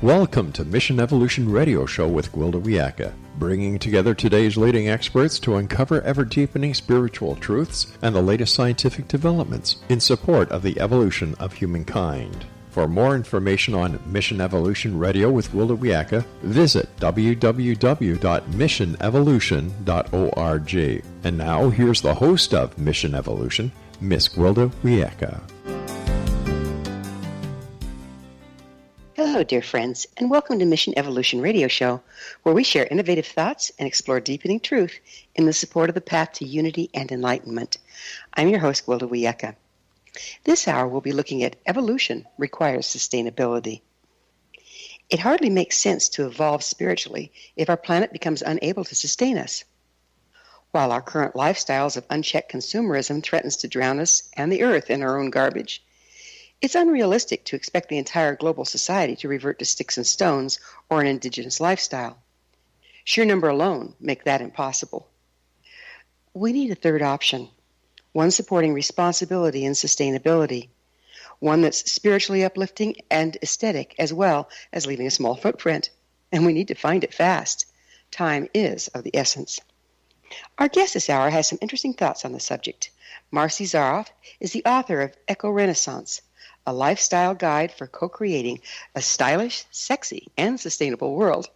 Welcome to Mission Evolution Radio Show with Gwilda Wiyaka, bringing together today's leading experts to uncover ever-deepening spiritual truths and the latest scientific developments in support of the evolution of humankind. For more information on Mission Evolution Radio with Gwilda Wiyaka, visit www.missionevolution.org. And now, here's the host of Mission Evolution, Miss Gwilda Wiyaka. Hello, dear friends, and welcome to Mission Evolution Radio Show, where we share innovative thoughts and explore deepening truth in the support of the path to unity and enlightenment. I'm your host, Gwilda Wiyaka. This hour, we'll be looking at evolution requires sustainability. It hardly makes sense to evolve spiritually if our planet becomes unable to sustain us. While our current lifestyles of unchecked consumerism threatens to drown us and the earth in our own garbage, it's unrealistic to expect the entire global society to revert to sticks and stones or an indigenous lifestyle. Sheer number alone make that impossible. We need a third option, one supporting responsibility and sustainability, one that's spiritually uplifting and aesthetic as well as leaving a small footprint. And we need to find it fast. Time is of the essence. Our guest this hour has some interesting thoughts on the subject. Marci Zaroff is the author of ECORENAISSANCE, a lifestyle guide for co-creating a stylish, sexy, and sustainable world.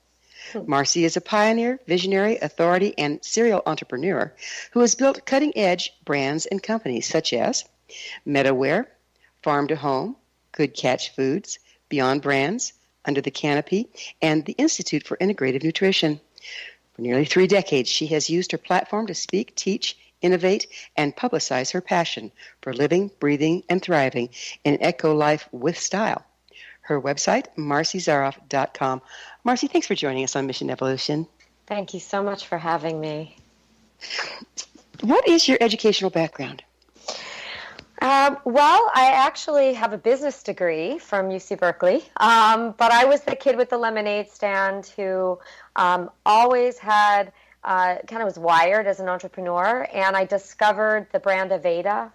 Marci is a pioneer, visionary, authority, and serial entrepreneur who has built cutting-edge brands and companies such as MetaWear, Farm to Home, Good Catch Foods, Beyond Brands, Under the Canopy, and the Institute for Integrative Nutrition. For nearly 3 decades, she has used her platform to speak, teach, innovate, and publicize her passion for living, breathing, and thriving in an eco-life with style. Her website, marcizaroff.com. Marci, thanks for joining us on Mission Evolution. Thank you so much for having me. What is your educational background? Well, I actually have a business degree from UC Berkeley, but I was the kid with the lemonade stand who always had kind of was wired as an entrepreneur, and I discovered the brand Aveda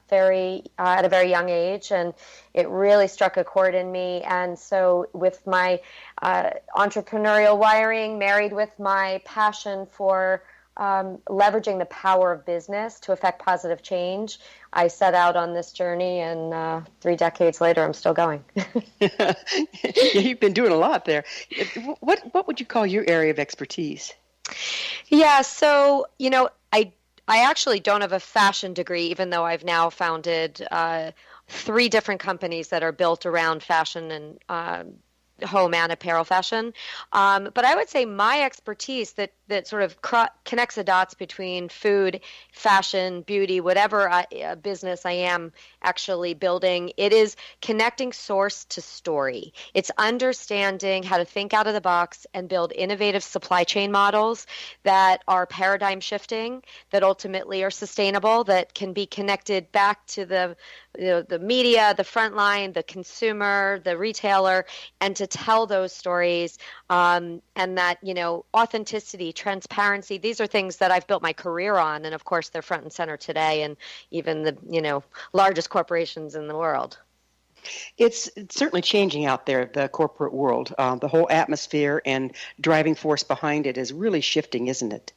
at a very young age, and it really struck a chord in me. And so with my entrepreneurial wiring married with my passion for leveraging the power of business to affect positive change, I set out on this journey, and 3 decades later, I'm still going. Yeah, you've been doing a lot there. What would you call your area of expertise? Yeah, so, I actually don't have a fashion degree, even though I've now founded 3 different companies that are built around fashion and home and apparel fashion. But I would say my expertise that sort of connects the dots between food, fashion, beauty, whatever business I am actually building, it is connecting source to story. It's understanding how to think out of the box and build innovative supply chain models that are paradigm shifting, that ultimately are sustainable, that can be connected back to the media, the front line, the consumer, the retailer, and to tell those stories, and that, authenticity, transparency, these are things that I've built my career on. And of course, they're front and center today, and even the, largest corporations in the world. It's certainly changing out there, the corporate world. The whole atmosphere and driving force behind it is really shifting, isn't it?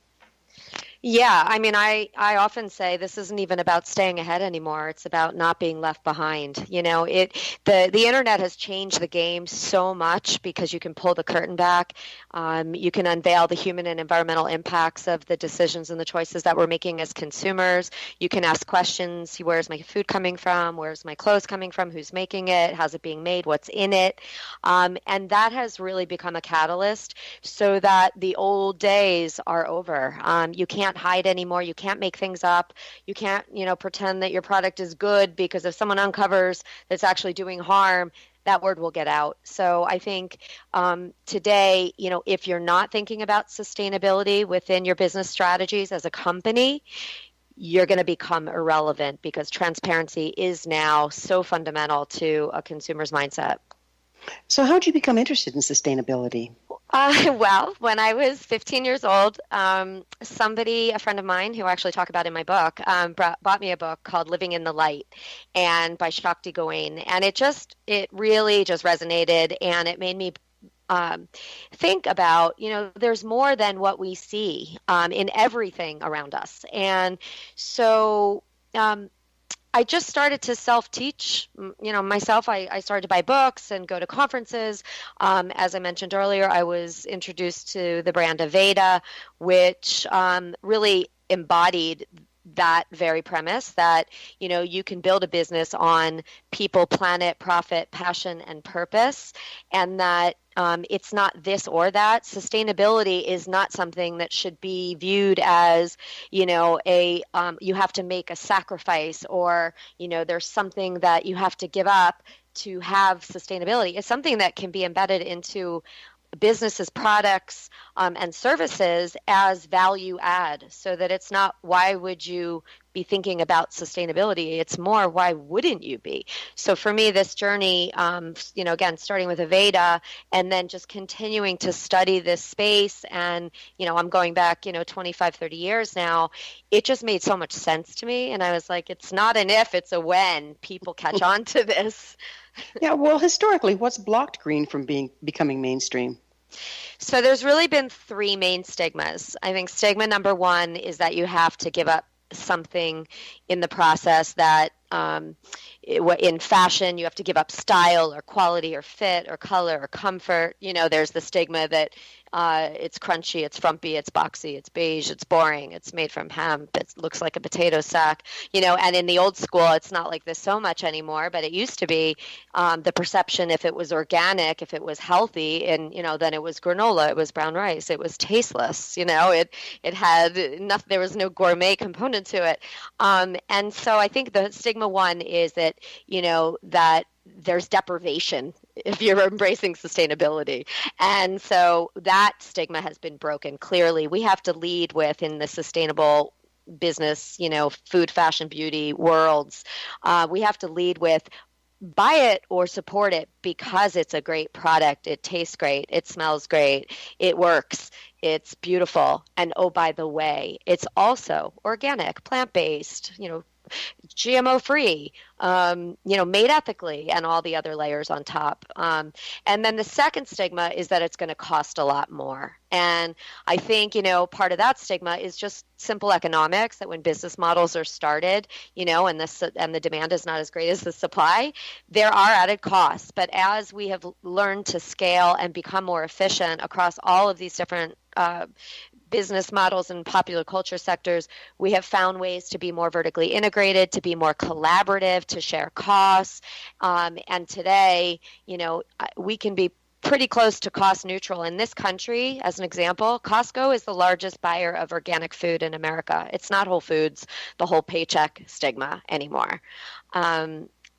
Yeah, I mean, I often say this isn't even about staying ahead anymore. It's about not being left behind. The internet has changed the game so much because you can pull the curtain back. You can unveil the human and environmental impacts of the decisions and the choices that we're making as consumers. You can ask questions. Where's my food coming from? Where's my clothes coming from? Who's making it? How's it being made? What's in it? And that has really become a catalyst so that the old days are over. You can't hide anymore. You can't make things up. You can't, pretend that your product is good, because if someone uncovers that's actually doing harm, that word will get out. So I think today, if you're not thinking about sustainability within your business strategies as a company, you're going to become irrelevant, because transparency is now so fundamental to a consumer's mindset. So how did you become interested in sustainability? Well, when I was 15 years old, a friend of mine, who I actually talk about in my book, bought me a book called Living in the Light, and by Shakti Gawain. And it really just resonated, and it made me think about, there's more than what we see in everything around us. And so I just started to self-teach, myself. I started to buy books and go to conferences. As I mentioned earlier, I was introduced to the brand Aveda, which really embodied that very premise that, you can build a business on people, planet, profit, passion, and purpose, and that it's not this or that. Sustainability is not something that should be viewed as, you have to make a sacrifice, or, there's something that you have to give up to have sustainability. It's something that can be embedded into businesses, products, and services as value add, so that it's not, why would you be thinking about sustainability? It's more, why wouldn't you be? So for me, this journey, again, starting with Aveda and then just continuing to study this space, and, I'm going back, 25, 30 years now, it just made so much sense to me. And I was like, it's not an if, it's a when people catch on to this. Yeah, well, historically, what's blocked green from becoming mainstream? So there's really been three main stigmas. I think stigma number one is that you have to give up something in the process, that in fashion, you have to give up style or quality or fit or color or comfort. There's the stigma that it's crunchy, it's frumpy, it's boxy, it's beige, it's boring, it's made from hemp, it looks like a potato sack, and in the old school, it's not like this so much anymore, but it used to be the perception, if it was organic, if it was healthy, and, then it was granola, it was brown rice, it was tasteless, it had enough, there was no gourmet component to it. And so I think the stigma one is that, that there's deprivation if you're embracing sustainability. And so that stigma has been broken. Clearly, we have to lead with, in the sustainable business, food, fashion, beauty worlds, we have to lead with, buy it or support it because it's a great product. It tastes great. It smells great. It works. It's beautiful. And oh, by the way, it's also organic, plant-based, GMO-free, made ethically, and all the other layers on top. And then the second stigma is that it's going to cost a lot more. And I think, part of that stigma is just simple economics, that when business models are started, and the demand is not as great as the supply, there are added costs. But as we have learned to scale and become more efficient across all of these different business models and popular culture sectors, we have found ways to be more vertically integrated, to be more collaborative, to share costs. And today, we can be pretty close to cost neutral. In this country, as an example, Costco is the largest buyer of organic food in America. It's not Whole Foods, the whole paycheck stigma anymore.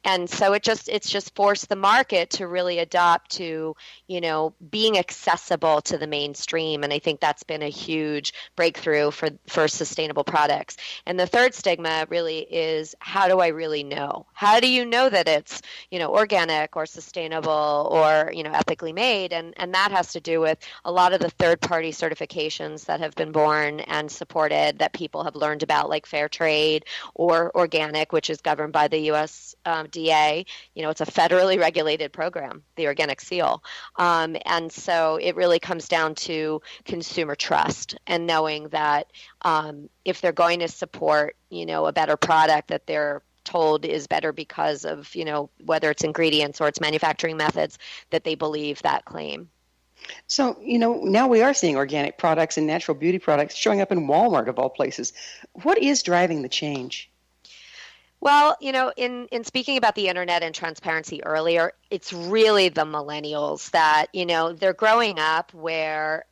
And so it's just forced the market to really adopt to, being accessible to the mainstream. And I think that's been a huge breakthrough for sustainable products. And the third stigma really is, how do I really know? How do you know that it's, organic or sustainable or, ethically made? And that has to do with a lot of the third-party certifications that have been born and supported that people have learned about, like fair trade or organic, which is governed by the U.S. DA. It's a federally regulated program, the Organic Seal. And so it really comes down to consumer trust and knowing that if they're going to support, a better product that they're told is better because of, whether it's ingredients or its manufacturing methods, that they believe that claim. So, now we are seeing organic products and natural beauty products showing up in Walmart, of all places. What is driving the change? Well, in speaking about the internet and transparency earlier, it's really the millennials that, they're growing up where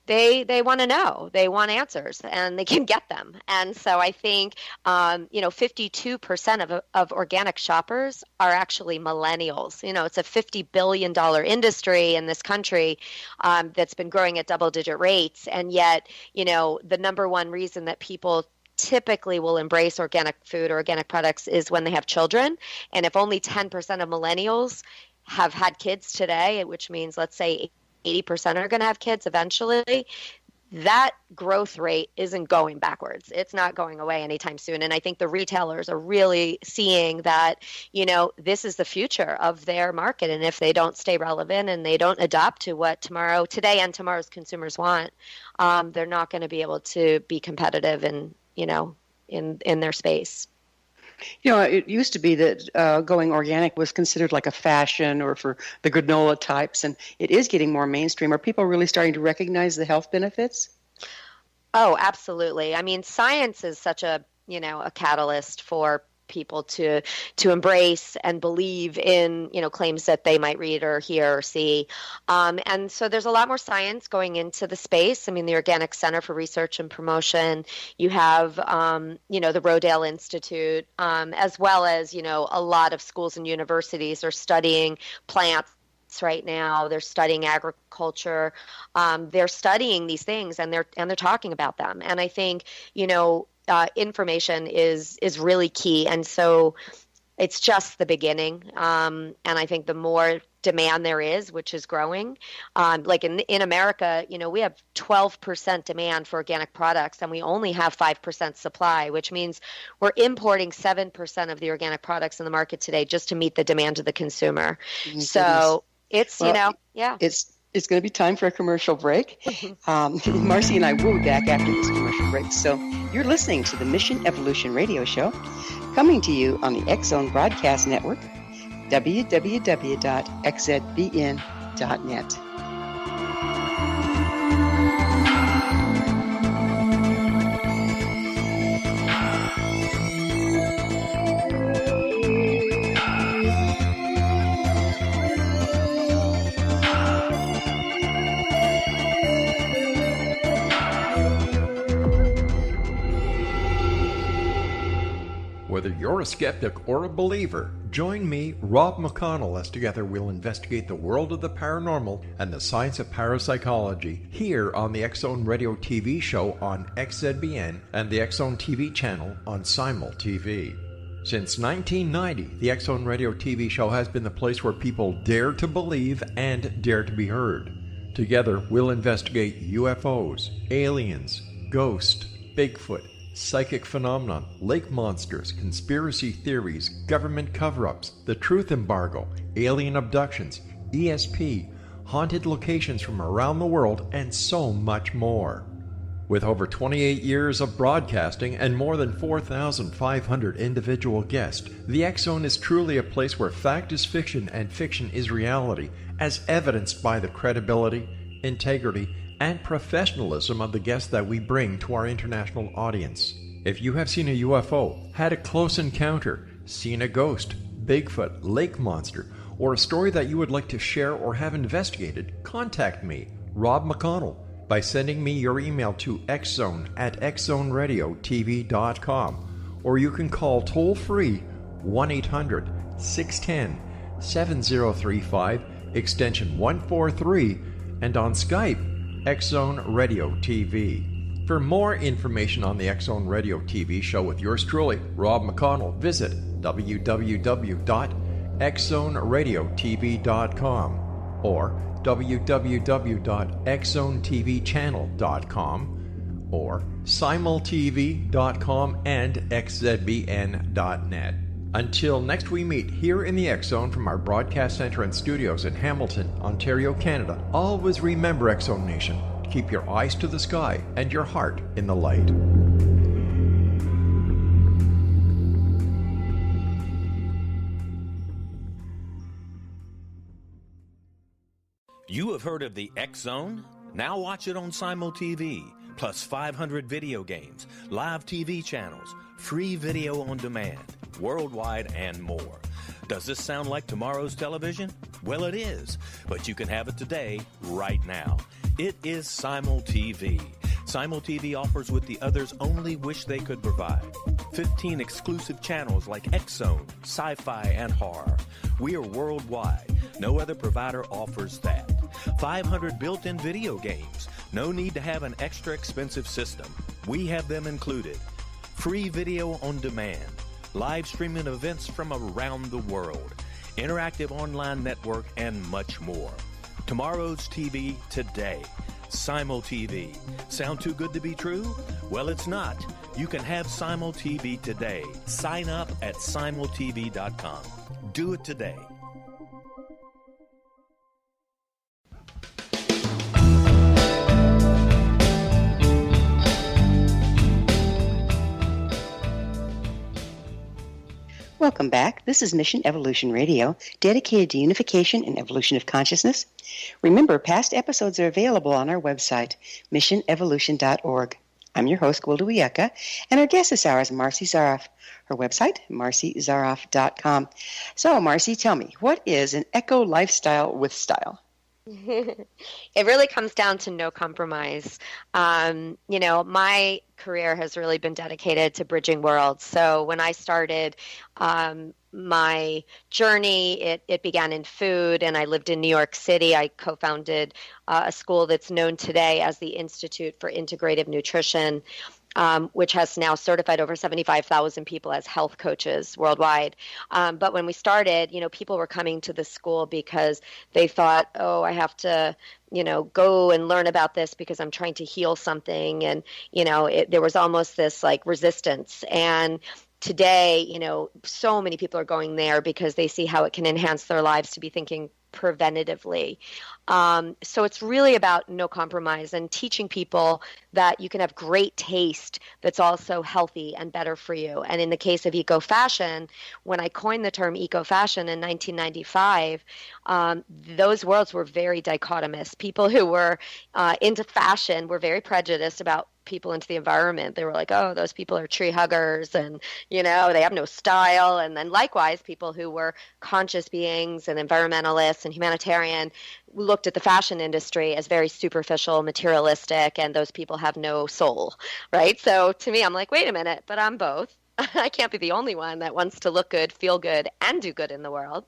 they want to know, they want answers, and they can get them. And so I think, 52% of organic shoppers are actually millennials. It's a $50 billion industry in this country that's been growing at double-digit rates. And yet, the number one reason that people typically will embrace organic food or organic products is when they have children. And if only 10% of millennials have had kids today, which means, let's say, 80% are going to have kids eventually, that growth rate isn't going backwards. It's not going away anytime soon. And I think the retailers are really seeing that, this is the future of their market. And if they don't stay relevant and they don't adapt to what today and tomorrow's consumers want, they're not going to be able to be competitive in their space. It used to be that going organic was considered like a fashion or for the granola types, and it is getting more mainstream. Are people really starting to recognize the health benefits? Oh, absolutely. I mean, science is such a catalyst for people to embrace and believe in, claims that they might read or hear or see. And so there's a lot more science going into the space. I mean, the Organic Center for Research and Promotion, you have, the Rodale Institute, as well as, a lot of schools and universities are studying plants right now. They're studying agriculture. They're studying these things and they're talking about them. And I think, information is really key. And so it's just the beginning. And I think the more demand there is, which is growing, like in America, we have 12% demand for organic products and we only have 5% supply, which means we're importing 7% of the organic products in the market today just to meet the demand of the consumer. So it's, It's going to be time for a commercial break. Marci and I will be back after this commercial break. So you're listening to the Mission Evolution Radio Show, coming to you on the X-Zone Broadcast Network, www.xzbn.net. Whether you're a skeptic or a believer, join me, Rob McConnell, as together we'll investigate the world of the paranormal and the science of parapsychology here on the X-Zone Radio TV show on XZBN and the X-Zone TV channel on Simul TV. Since 1990, the X-Zone Radio TV show has been the place where people dare to believe and dare to be heard. Together, we'll investigate UFOs, aliens, ghosts, Bigfoot, psychic phenomenon, lake monsters, conspiracy theories, government cover-ups, the truth embargo, alien abductions, ESP, haunted locations from around the world, and so much more. With over 28 years of broadcasting and more than 4,500 individual guests, the X-Zone is truly a place where fact is fiction and fiction is reality, as evidenced by the credibility, integrity, and professionalism of the guests that we bring to our international audience. If you have seen a UFO, had a close encounter, seen a ghost, Bigfoot, lake monster, or a story that you would like to share or have investigated, contact me, Rob McConnell, by sending me your email to xzone@xzoneradiotv.com, or you can call toll-free 1-800-610-7035, extension 143, and on Skype, X-Zone Radio TV. For more information on the X-Zone Radio TV show with yours truly, Rob McConnell, visit www.xzoneradiotv.com or www.xzonetvchannel.com or simultv.com and xzbn.net. Until next we meet here in the X-Zone from our broadcast center and studios in Hamilton, Ontario, Canada, always remember, X-Zone Nation, keep your eyes to the sky and your heart in the light. You have heard of the X-Zone? Now watch it on Simul TV, plus 500 video games, live TV channels, free video on demand, worldwide, and more. Does this sound like tomorrow's television? Well, it is, but you can have it today, right now. It is Simul TV. Simul TV offers what the others only wish they could provide. 15 exclusive channels like X-Zone, Sci-Fi, and Horror. We are worldwide. No other provider offers that. 500 built-in video games. No need to have an extra expensive system. We have them included. Free video on demand. Live streaming events from around the world. Interactive online network, and much more. Tomorrow's TV today. Simul TV. Sound too good to be true? Well, it's not. You can have Simul TV today. Sign up at simultv.com. Do it today. Welcome back. This is Mission Evolution Radio, dedicated to unification and evolution of consciousness. Remember, past episodes are available on our website, missionevolution.org. I'm your host, Gwilda Wiyaka, and our guest this hour is Marci Zaroff. Her website, marcizaroff.com. So, Marci, tell me, what is an eco lifestyle with style? It really comes down to no compromise. My career has really been dedicated to bridging worlds. So when I started my journey, it began in food, and I lived in New York City. I co-founded a school that's known today as the Institute for Integrative Nutrition, which has now certified over 75,000 people as health coaches worldwide. But when we started, people were coming to the school because they thought, oh, I have to, go and learn about this because I'm trying to heal something. And, there was almost this like resistance. And today, so many people are going there because they see how it can enhance their lives to be thinking preventatively. So it's really about no compromise and teaching people that you can have great taste that's also healthy and better for you. And in the case of eco-fashion, when I coined the term eco-fashion in 1995, those worlds were very dichotomous. People who were into fashion were very prejudiced about people into the environment. They were like, oh, those people are tree huggers and, they have no style. And then likewise, people who were conscious beings and environmentalists and humanitarian looked at the fashion industry as very superficial, materialistic, and those people have no soul, right? So to me, I'm like, wait a minute, but I'm both. I can't be the only one that wants to look good, feel good, and do good in the world.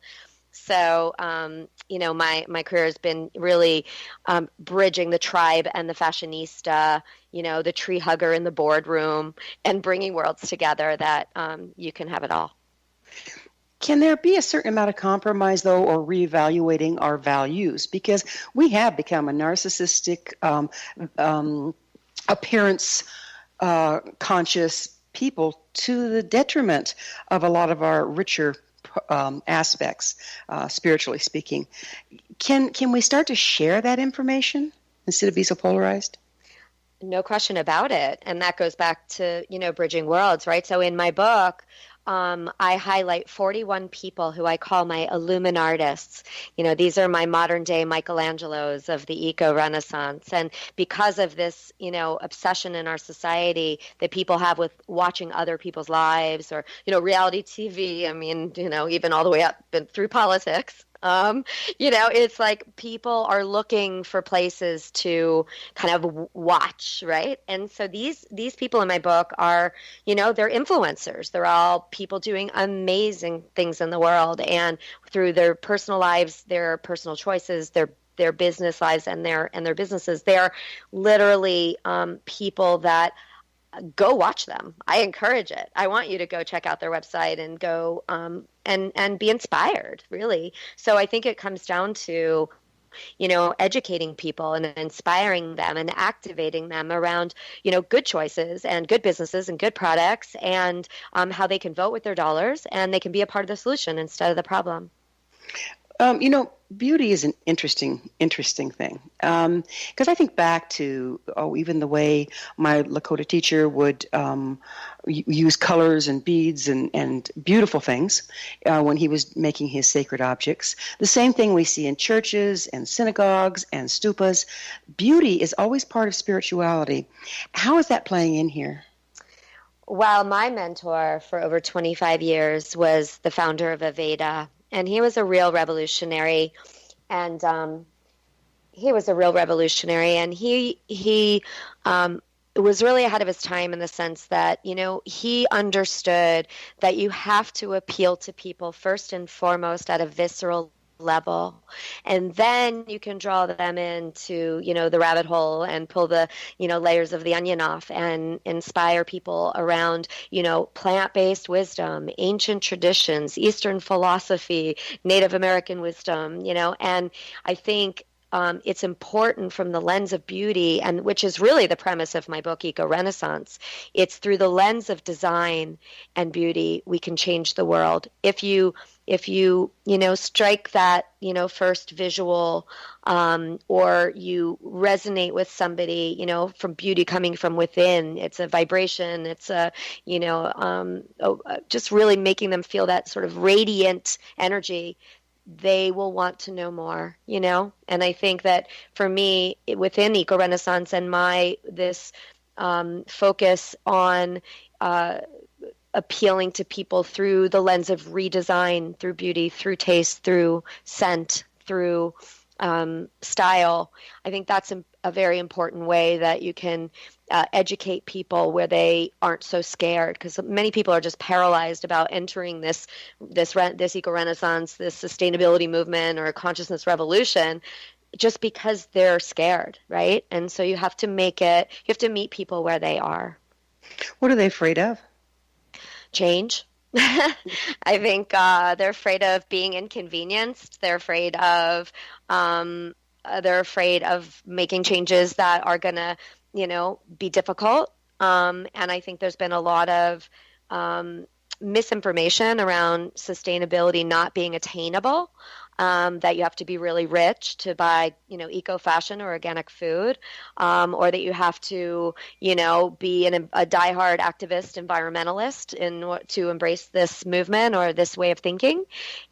So, my career has been really bridging the tribe and the fashionista, the tree hugger in the boardroom, and bringing worlds together that you can have it all. Can there be a certain amount of compromise, though, or reevaluating our values? Because we have become a narcissistic, appearance conscious people to the detriment of a lot of our richer aspects, spiritually speaking. Can we start to share that information instead of be so polarized? No question about it. And that goes back to, bridging worlds, right? So in my book, I highlight 41 people who I call my illuminartists. These are my modern day Michelangelos of the eco-renaissance. And because of this, obsession in our society that people have with watching other people's lives or, reality TV, even all the way up through politics, it's like people are looking for places to kind of watch, right? And so these people in my book are, they're influencers. They're all people doing amazing things in the world, and through their personal lives, their personal choices, their business lives, and their businesses, they are literally people that go watch them. I encourage it. I want you to go check out their website and go and be inspired, really. So I think it comes down to, educating people and inspiring them and activating them around, good choices and good businesses and good products and how they can vote with their dollars and they can be a part of the solution instead of the problem. Beauty is an interesting thing. Because I think back to, even the way my Lakota teacher would use colors and beads and beautiful things when he was making his sacred objects. The same thing we see in churches and synagogues and stupas. Beauty is always part of spirituality. How is that playing in here? Well, my mentor for over 25 years was the founder of Aveda. And he was a real revolutionary, and he was really ahead of his time in the sense that, he understood that you have to appeal to people first and foremost at a visceral level, and then you can draw them into, the rabbit hole and pull the, layers of the onion off and inspire people around, plant-based wisdom, ancient traditions, Eastern philosophy, Native American wisdom, and I think it's important from the lens of beauty, and which is really the premise of my book, EcoRenaissance. It's through the lens of design and beauty we can change the world. If you strike that, first visual, or you resonate with somebody, from beauty coming from within, it's a vibration, it's just really making them feel that sort of radiant energy, they will want to know more, And I think that for me, within EcoRenaissance and this focus on appealing to people through the lens of redesign, through beauty, through taste, through scent, through style, I think that's a very important way that you can educate people where they aren't so scared, because many people are just paralyzed about entering this eco-renaissance, this sustainability movement or consciousness revolution, just because they're scared, right? And so you have to meet people where they are. What are they afraid of? Change. I think they're afraid of being inconvenienced. They're afraid of making changes that are going to, be difficult. And I think there's been a lot of misinformation around sustainability not being attainable. That you have to be really rich to buy, eco fashion or organic food, or that you have to, be a diehard activist, environmentalist to embrace this movement or this way of thinking.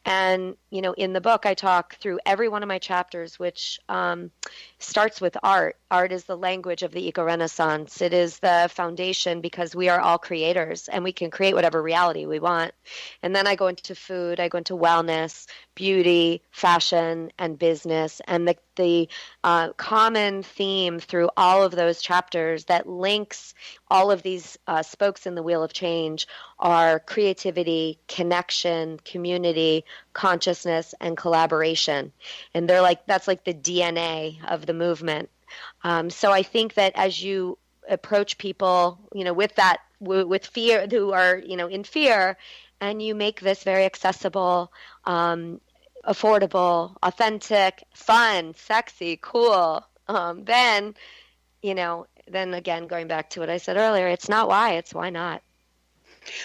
And, in the book, I talk through every one of my chapters, which starts with art. Art is the language of the eco-renaissance. It is the foundation, because we are all creators and we can create whatever reality we want. And then I go into food, I go into wellness, beauty, fashion, and business. And the common theme through all of those chapters that links all of these spokes in the wheel of change are creativity, connection, community, consciousness, and collaboration. And that's like the DNA of the movement. So I think that as you approach people, with fear, who are, in fear, and you make this very accessible, affordable, authentic, fun, sexy, cool, then again, going back to what I said earlier, it's not why, it's why not.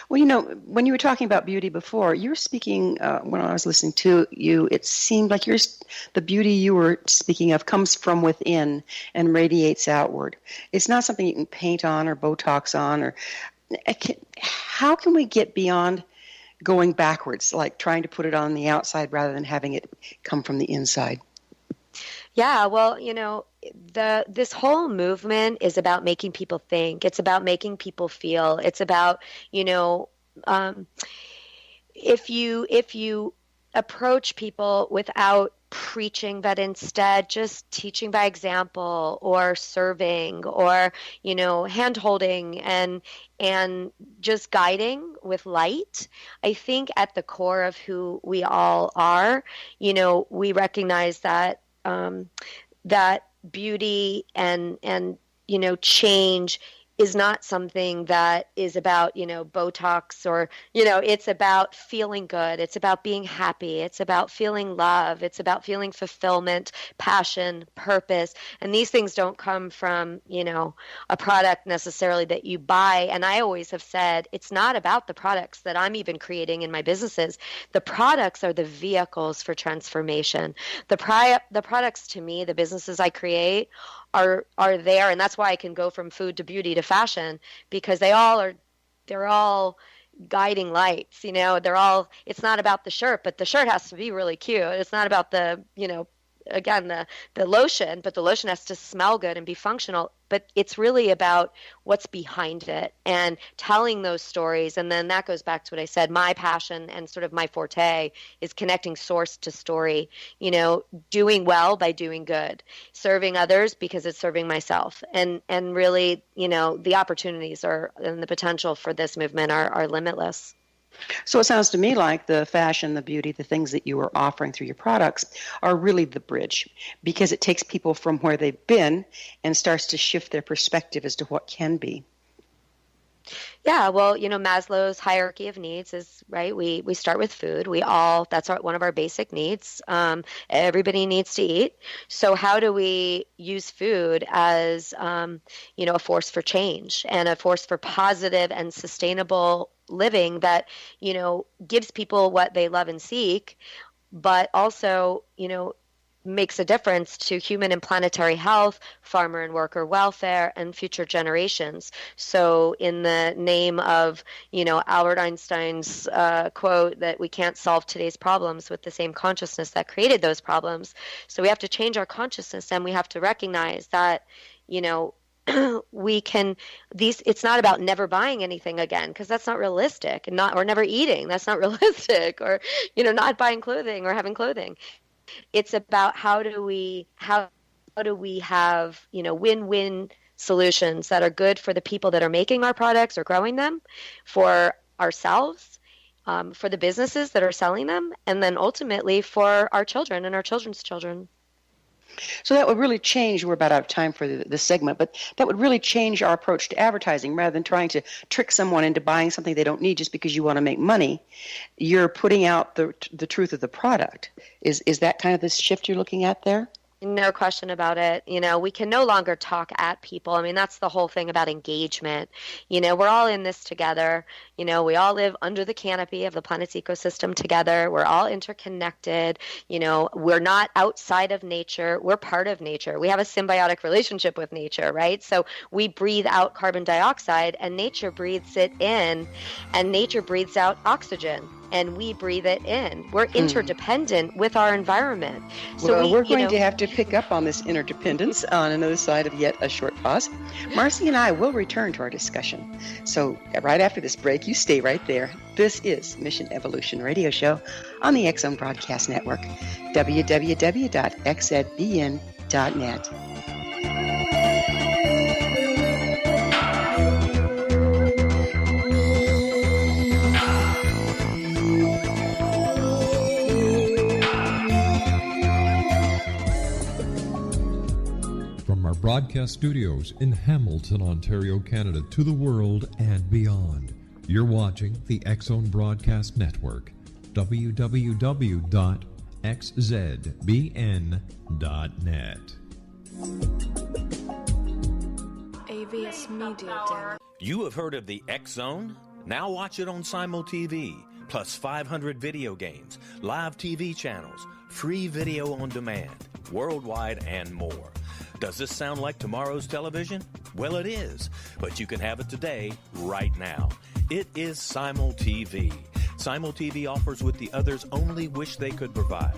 Well, when you were talking about beauty before, you were speaking, when I was listening to you, it seemed like the beauty you were speaking of comes from within and radiates outward. It's not something you can paint on or Botox on. How can we get beyond going backwards, like trying to put it on the outside rather than having it come from the inside? Yeah, well, this whole movement is about making people think. It's about making people feel. It's about, if you approach people without preaching, but instead just teaching by example or serving or, hand holding and just guiding with light, I think at the core of who we all are, we recognize that that beauty and change is not something that is about, Botox or, it's about feeling good. It's about being happy. It's about feeling love. It's about feeling fulfillment, passion, purpose. And these things don't come from, a product necessarily that you buy. And I always have said, it's not about the products that I'm even creating in my businesses. The products are the vehicles for transformation. The products, to me, the businesses I create are there, and that's why I can go from food to beauty to fashion, because they're all guiding lights. It's not about the shirt, but the shirt has to be really cute. It's not about the lotion, but the lotion has to smell good and be functional. But it's really about what's behind it and telling those stories. And then that goes back to what I said, my passion and sort of my forte is connecting source to story, doing well by doing good, serving others because it's serving myself. And really, the opportunities and the potential for this movement are limitless. So it sounds to me like the fashion, the beauty, the things that you are offering through your products are really the bridge, because it takes people from where they've been and starts to shift their perspective as to what can be. Yeah, well, Maslow's hierarchy of needs is right. We start with food. That's one of our basic needs. Everybody needs to eat. So how do we use food as a force for change and a force for positive and sustainable living that gives people what they love and seek, but also makes a difference to human and planetary health, farmer and worker welfare, and future generations. So in the name of, Albert Einstein's quote that we can't solve today's problems with the same consciousness that created those problems. So we have to change our consciousness, and we have to recognize that, it's not about never buying anything again, because that's not realistic, or never eating. That's not realistic, or, not buying clothing or having clothing. It's about how do we have win-win solutions that are good for the people that are making our products or growing them, for ourselves, for the businesses that are selling them, and then ultimately for our children and our children's children. So that would really change, we're about out of time for this segment, but that would really change our approach to advertising. Rather than trying to trick someone into buying something they don't need just because you want to make money, you're putting out the truth of the product. Is that kind of the shift you're looking at there? No question about it. We can no longer talk at people. I mean, that's the whole thing about engagement. We're all in this together. We all live under the canopy of the planet's ecosystem together. We're all interconnected. We're not outside of nature. We're part of nature. We have a symbiotic relationship with nature, right? So we breathe out carbon dioxide, and nature breathes it in, and nature breathes out oxygen, and we breathe it in. We're interdependent with our environment. So we're going to have to pick up on this interdependence on another side of yet a short pause. Marci and I will return to our discussion. So right after this break, you stay right there. This is Mission Evolution Radio Show on the X Zone Broadcast Network, www.xzbn.net. Broadcast studios in Hamilton, Ontario, Canada, to the world and beyond. You're watching the X Zone Broadcast Network, www.xzbn.net. AVS Media Den. You have heard of the X Zone? Now watch it on Simul TV, plus 500 video games, live TV channels, free video on demand, worldwide, and more. Does this sound like tomorrow's television? Well, it is, but you can have it today, right now. It is Simul TV. Simul TV offers what the others only wish they could provide.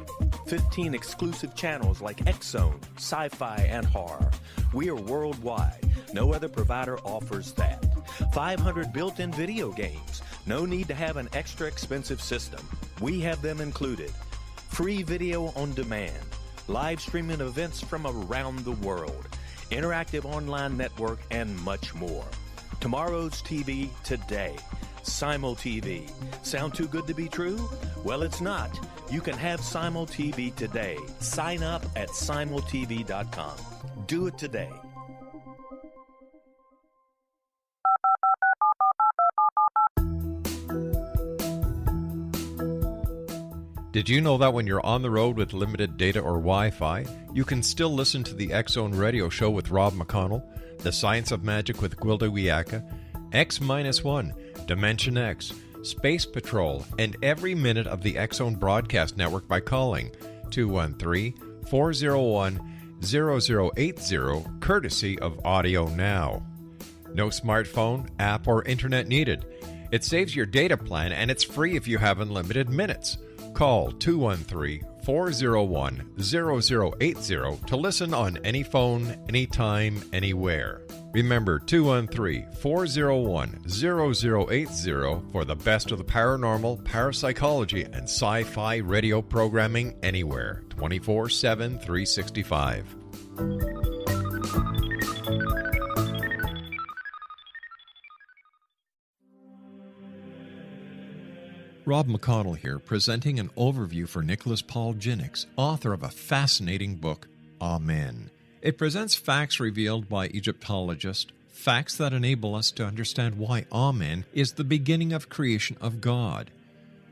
15 exclusive channels like X-Zone, Sci-Fi, and Horror. We are worldwide. No other provider offers that. 500 built-in video games. No need to have an extra expensive system. We have them included. Free video on demand. Live streaming events from around the world, interactive online network, and much more. Tomorrow's TV today. Simul TV. Sound too good to be true? Well, it's not. You can have Simul TV today. Sign up at simultv.com. Do it today. Did you know that when you're on the road with limited data or Wi-Fi, you can still listen to the X Zone Radio Show with Rob McConnell, The Science of Magic with Gwilda Wiyaka, X-1, Dimension X, Space Patrol, and every minute of the X Zone Broadcast Network by calling 213-401-0080, courtesy of Audio Now. No smartphone, app, or internet needed. It saves your data plan, and it's free if you have unlimited minutes. Call 213-401-0080 to listen on any phone, anytime, anywhere. Remember 213-401-0080 for the best of the paranormal, parapsychology, and sci-fi radio programming anywhere, 24/7, 365. Rob McConnell here, presenting an overview for Nicholas Paul Jennings, author of a fascinating book, Amen. It presents facts revealed by Egyptologist, facts that enable us to understand why Amen is the beginning of creation of God.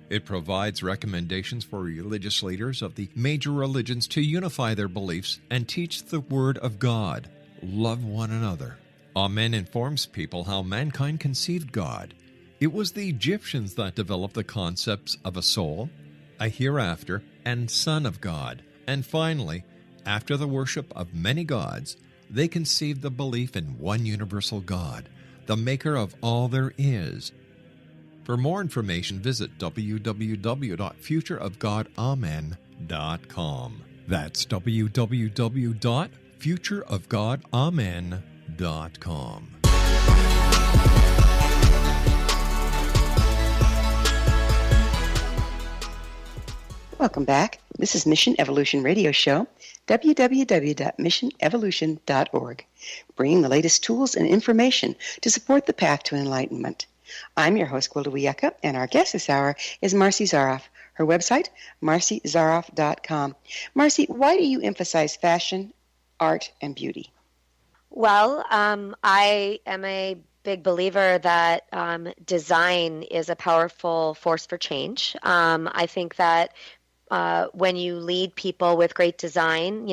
It provides recommendations for religious leaders of the major religions to unify their beliefs and teach the Word of God. Love one another. Amen informs people how mankind conceived God. It was the Egyptians that developed the concepts of a soul, a hereafter, and Son of God. And finally, after the worship of many gods, they conceived the belief in one universal God, the maker of all there is. For more information, visit www.futureofgodamen.com. That's www.futureofgodamen.com. Welcome back. This is Mission Evolution Radio Show, www.missionevolution.org, bringing the latest tools and information to support the path to enlightenment. I'm your host, Gwilda Wiyaka, and our guest this hour is Marci Zaroff. Her website, marcizaroff.com. Marci, why do you emphasize fashion, art, and beauty? Well, I am a big believer that design is a powerful force for change. I think that when you lead people with great design,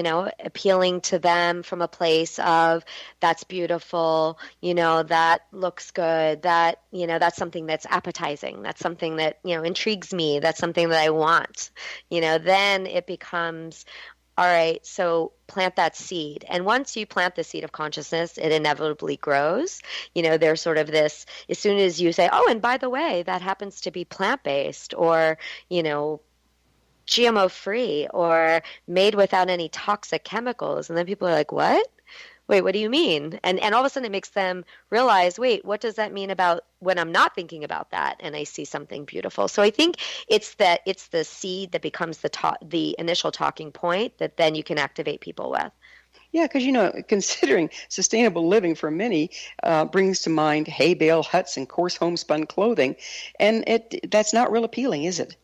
appealing to them from a place of that's beautiful, that looks good, that, that's something that's appetizing, that's something that, intrigues me, that's something that I want, then it becomes, all right, so plant that seed. And once you plant the seed of consciousness, it inevitably grows. There's sort of this, as soon as you say, oh, and by the way, that happens to be plant-based or, GMO-free or made without any toxic chemicals. And then people are like, what? Wait, what do you mean? And all of a sudden it makes them realize, wait, what does that mean about when I'm not thinking about that and I see something beautiful? So I think it's the seed that becomes the initial talking point that then you can activate people with. Yeah, because, considering sustainable living for many brings to mind hay bale huts and coarse homespun clothing. And that's not real appealing, is it?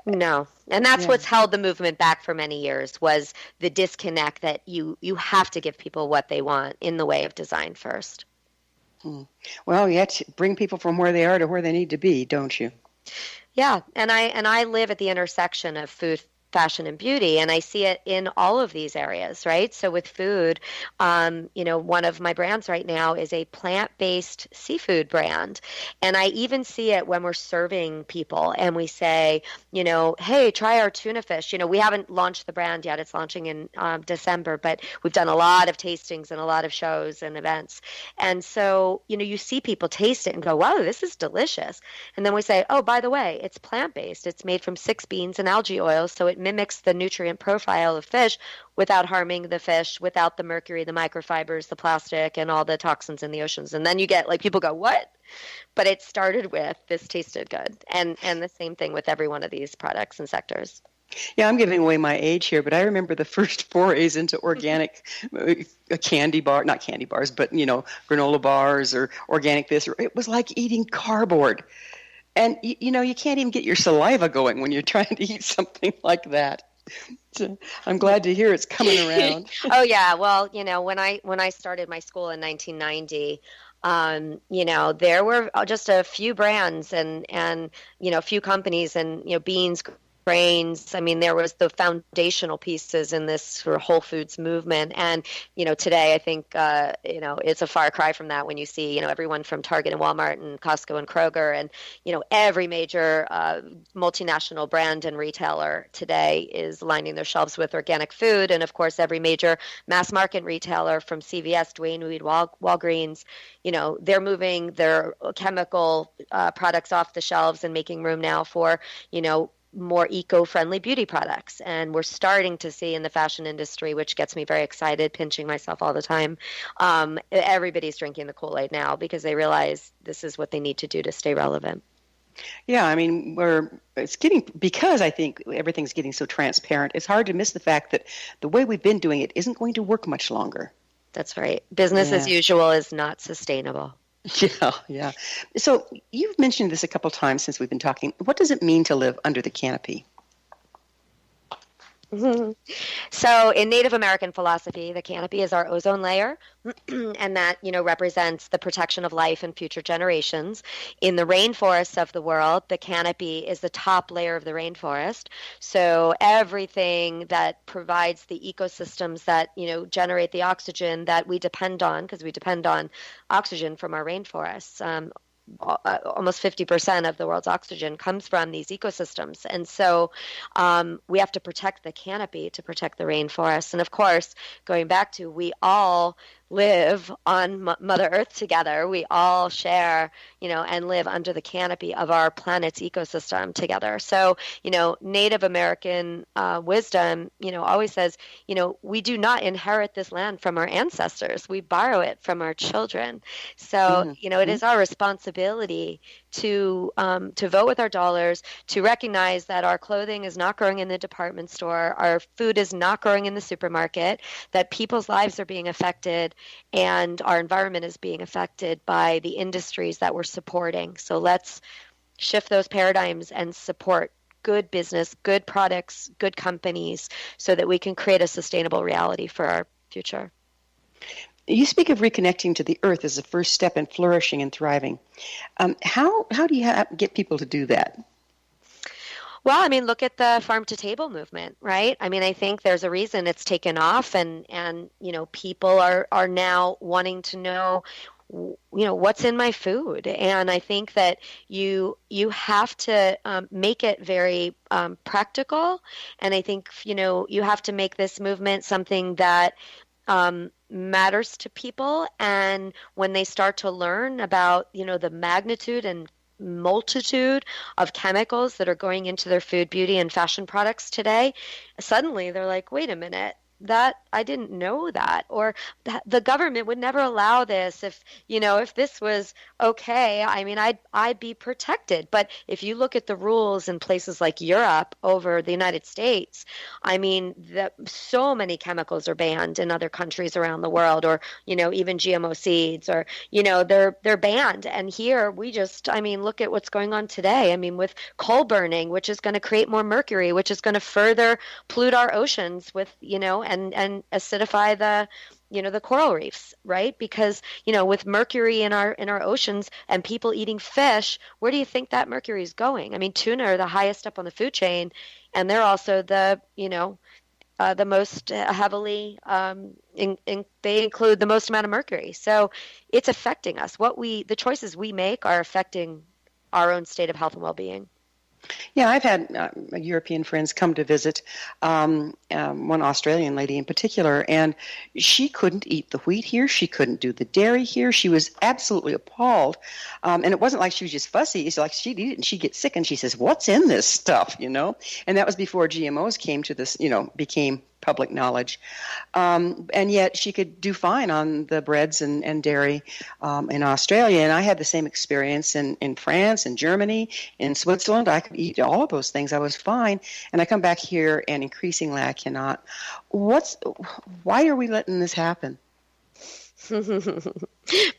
No. And that's what's held the movement back for many years was the disconnect that you have to give people what they want in the way of design first. Well, you have to bring people from where they are to where they need to be, don't you? Yeah. And I live at the intersection of food, fashion, and beauty, and I see it in all of these areas, right? So with food, one of my brands right now is a plant-based seafood brand, and I even see it when we're serving people and we say, hey, try our tuna fish. We haven't launched the brand yet. It's launching in December, but we've done a lot of tastings and a lot of shows and events. And so, you see people taste it and go, wow, this is delicious. And then we say, oh, by the way, it's plant-based. It's made from 6 beans and algae oil, so it mimics the nutrient profile of fish without harming the fish, without the mercury, the microfibers, the plastic, and all the toxins in the oceans. And then you get people go, what? But it started with this tasted good. And the same thing with every one of these products and sectors. Yeah, I'm giving away my age here, but I remember the first forays into organic candy bar, not candy bars, but, granola bars or organic this. It was like eating cardboard. And, you can't even get your saliva going when you're trying to eat something like that. So I'm glad to hear it's coming around. Oh, yeah. Well, when I started my school in 1990, there were just a few brands and a few companies and, beans, grains. I mean, there was the foundational pieces in this sort of Whole Foods movement. And, today I think, it's a far cry from that when you see, everyone from Target and Walmart and Costco and Kroger and, every major multinational brand and retailer today is lining their shelves with organic food. And, of course, every major mass market retailer from CVS, Dwayne Reed, Walgreens, they're moving their chemical products off the shelves and making room now for, more eco-friendly beauty products. And we're starting to see in the fashion industry, which gets me very excited, pinching myself all the time, everybody's drinking the Kool-Aid now because they realize this is what they need to do to stay relevant. Yeah, I mean, because I think everything's getting so transparent, it's hard to miss the fact that the way we've been doing it isn't going to work much longer. That's right. Business as usual is not sustainable. Yeah. So you've mentioned this a couple times since we've been talking. What does it mean to live under the canopy? So in Native American philosophy, the canopy is our ozone layer, and that, represents the protection of life and future generations. In the rainforests of the world, the canopy is the top layer of the rainforest. So everything that provides the ecosystems that, generate the oxygen that we depend on, because we depend on oxygen from our rainforests. Almost 50% of the world's oxygen comes from these ecosystems. And so we have to protect the canopy to protect the rainforest. And of course, going back to, we all live on Mother Earth together. We all share, and live under the canopy of our planet's ecosystem together. So, Native American wisdom, always says, we do not inherit this land from our ancestors. We borrow it from our children. So, it is our responsibility to vote with our dollars, to recognize that our clothing is not growing in the department store, our food is not growing in the supermarket, that people's lives are being affected, and our environment is being affected by the industries that we're supporting. So let's shift those paradigms and support good business, good products, good companies, so that we can create a sustainable reality for our future. You speak of reconnecting to the earth as the first step in flourishing and thriving. How do you get people to do that? Well, look at the farm to table movement, right? I think there's a reason it's taken off, and people are now wanting to know, what's in my food. And I think that you have to make it very practical. And I think, you have to make this movement something that matters to people. And when they start to learn about, the magnitude and multitude of chemicals that are going into their food, beauty, and fashion products today, suddenly they're like, wait a minute, that I didn't know that, or the government would never allow this. If this was okay, I'd be protected. But if you look at the rules in places like Europe over the United States, so many chemicals are banned in other countries around the world, or even GMO seeds, or they're banned. And here we just look at what's going on today. With coal burning, which is going to create more mercury, which is going to further pollute our oceans with and acidify the coral reefs, right? Because with mercury in our oceans and people eating fish, where do you think that mercury is going? Tuna are the highest up on the food chain, and they're also the most heavily they include the most amount of mercury. So it's affecting us. The choices we make are affecting our own state of health and well-being. Yeah, I've had European friends come to visit, one Australian lady in particular, and she couldn't eat the wheat here. She couldn't do the dairy here. She was absolutely appalled. And it wasn't like she was just fussy. It's like she'd eat it and she'd get sick, and she says, what's in this stuff, And that was before GMOs came to this, became public knowledge. And yet she could do fine on the breads and dairy in Australia. And I had the same experience in France, in Germany, in Switzerland. I could eat all of those things. I was fine. And I come back here and increasingly I cannot. Why are we letting this happen?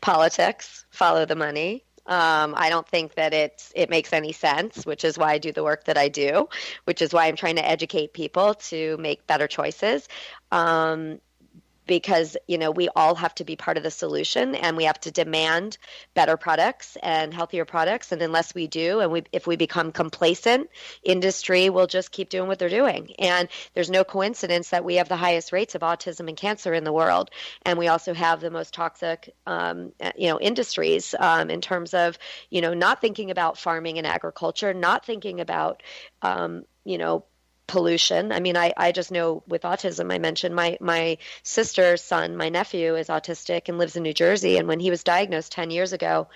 Politics, follow the money. I don't think that it makes any sense, which is why I do the work that I do, which is why I'm trying to educate people to make better choices. Because, we all have to be part of the solution, and we have to demand better products and healthier products. And unless we do, and if we become complacent, industry will just keep doing what they're doing. And there's no coincidence that we have the highest rates of autism and cancer in the world. And we also have the most toxic, industries in terms of, not thinking about farming and agriculture, not thinking about, pollution. I just know with autism, I mentioned my sister's son, my nephew, is autistic and lives in New Jersey. And when he was diagnosed 10 years ago,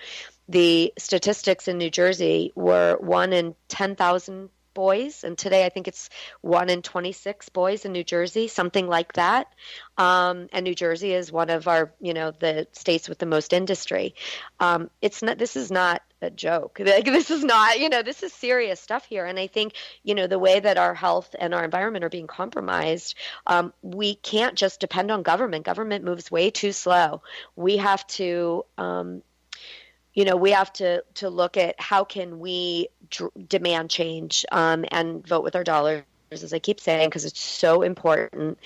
the statistics in New Jersey were 1 in 10,000 boys. And today I think it's 1 in 26 boys in New Jersey, something like that. And New Jersey is one of our, the states with the most industry. This is not a joke. This is not, this is serious stuff here. And I think, the way that our health and our environment are being compromised, we can't just depend on government. Government moves way too slow. We have to, we have to look at how can we demand change and vote with our dollars as I keep saying, because it's so important,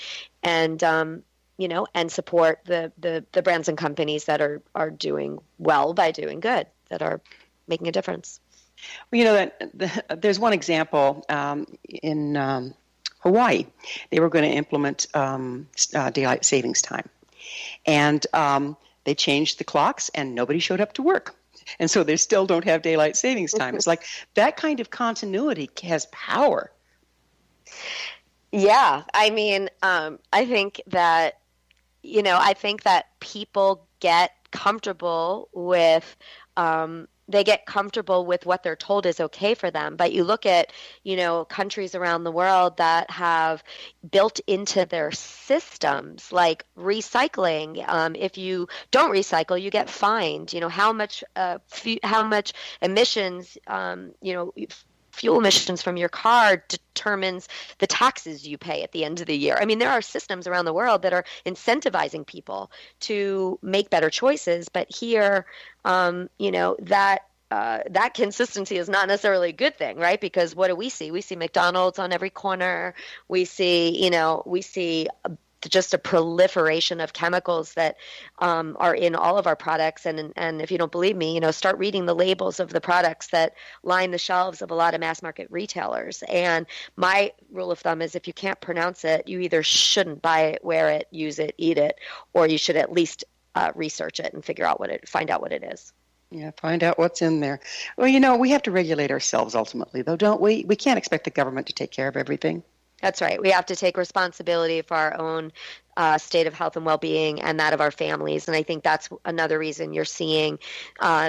and and support the brands and companies that are doing well by doing good, that are making a difference. Well, there's one example in Hawaii. They were going to implement daylight savings time, and they changed the clocks, and nobody showed up to work. And so they still don't have daylight savings time. It's like that kind of continuity has power. Yeah, I mean, I think that people get comfortable with what they're told is okay for them. But you look at, countries around the world that have built into their systems, like recycling. If you don't recycle, you get fined. How much emissions, fuel emissions from your car determines the taxes you pay at the end of the year. I mean, there are systems around the world that are incentivizing people to make better choices, but here, that consistency is not necessarily a good thing, right? Because what do we see? We see McDonald's on every corner. We see, just a proliferation of chemicals that are in all of our products. And if you don't believe me, start reading the labels of the products that line the shelves of a lot of mass market retailers. And my rule of thumb is if you can't pronounce it, you either shouldn't buy it, wear it, use it, eat it, or you should at least research it and find out what it is. Yeah, find out what's in there. Well, we have to regulate ourselves ultimately, though, don't we? We can't expect the government to take care of everything. That's right. We have to take responsibility for our own state of health and well-being and that of our families. And I think that's another reason you're seeing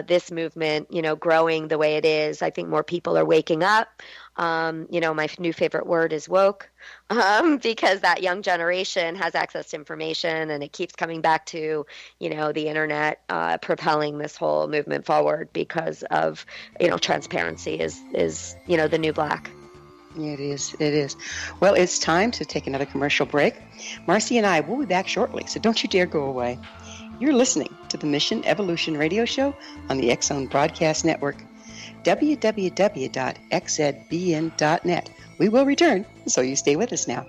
this movement, growing the way it is. I think more people are waking up. My new favorite word is woke, because that young generation has access to information, and it keeps coming back to, the internet propelling this whole movement forward because of, transparency is the new black. It is. Well, it's time to take another commercial break. Marci and I will be back shortly, so don't you dare go away. You're listening to the Mission Evolution Radio Show on the X-Zone Broadcast Network, www.xzbn.net. We will return, so you stay with us now.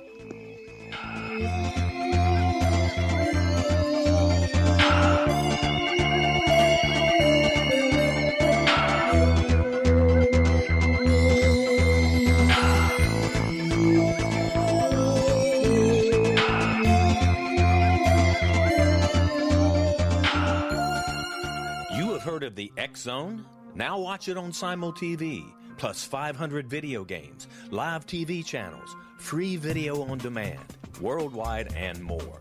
Heard of the X-Zone? Now watch it on Simul TV, plus 500 video games, live TV channels, free video on demand, worldwide, and more.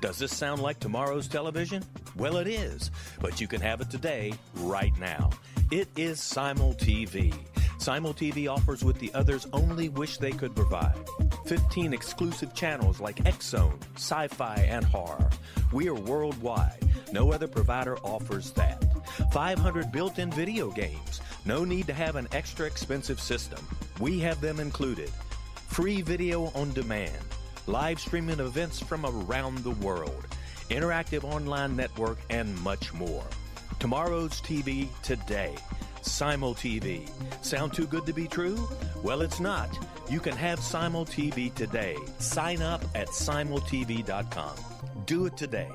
Does this sound like tomorrow's television? Well, it is, but you can have it today, right now. It is Simul TV. Simul TV offers what the others only wish they could provide. 15 exclusive channels like X-Zone, Sci-Fi, and Horror. We are worldwide. No other provider offers that. 500 built-in video games. No need to have an extra expensive system. We have them included. Free video on demand. Live streaming events from around the world. Interactive online network, and much more. Tomorrow's TV today. Simul TV. Sound too good to be true? Well, it's not. You can have Simul TV today. Sign up at simultv.com. Do it today.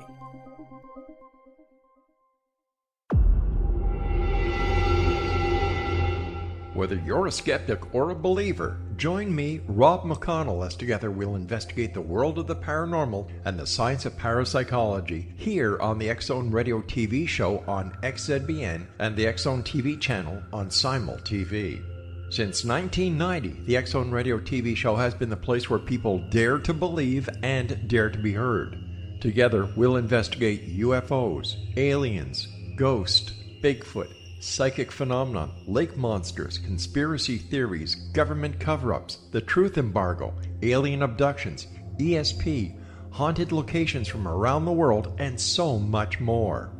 Whether you're a skeptic or a believer, join me, Rob McConnell, as together we'll investigate the world of the paranormal and the science of parapsychology here on the X-Zone Radio TV show on XZBN and the X-Zone TV channel on Simul TV. Since 1990, the X-Zone Radio TV show has been the place where people dare to believe and dare to be heard. Together, we'll investigate UFOs, aliens, ghosts, Bigfoot, psychic phenomenon, lake monsters, conspiracy theories, government cover-ups, the truth embargo, alien abductions, ESP, haunted locations from around the world, and so much more.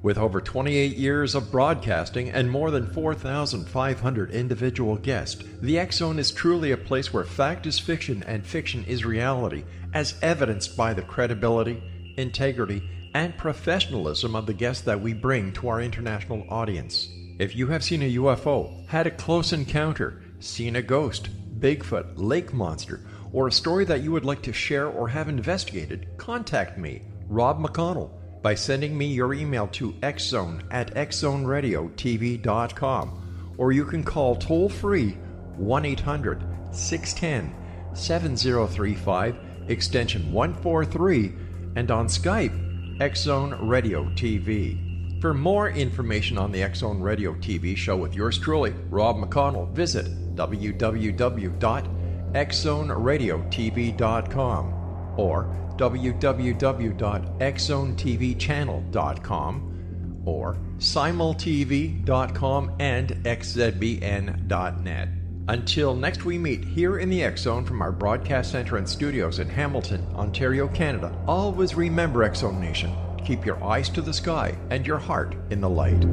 With over 28 years of broadcasting and more than 4,500 individual guests, the X-Zone is truly a place where fact is fiction and fiction is reality, as evidenced by the credibility, integrity, and professionalism of the guests that we bring to our international audience. If you have seen a UFO, had a close encounter, seen a ghost, Bigfoot, lake monster, or a story that you would like to share or have investigated, contact me, Rob McConnell, by sending me your email to xzone@xzoneradiotv.com, or you can call toll-free 1-800-610-7035, extension 143, and on Skype, X-Zone Radio TV. For more information on the X-Zone Radio TV show with yours truly, Rob McConnell, visit www.xzoneradiotv.com or www.xzonetvchannel.com or simultv.com and xzbn.net. Until next we meet here in the X-Zone from our broadcast center and studios in Hamilton, Ontario, Canada, always remember, X-Zone Nation, keep your eyes to the sky and your heart in the light.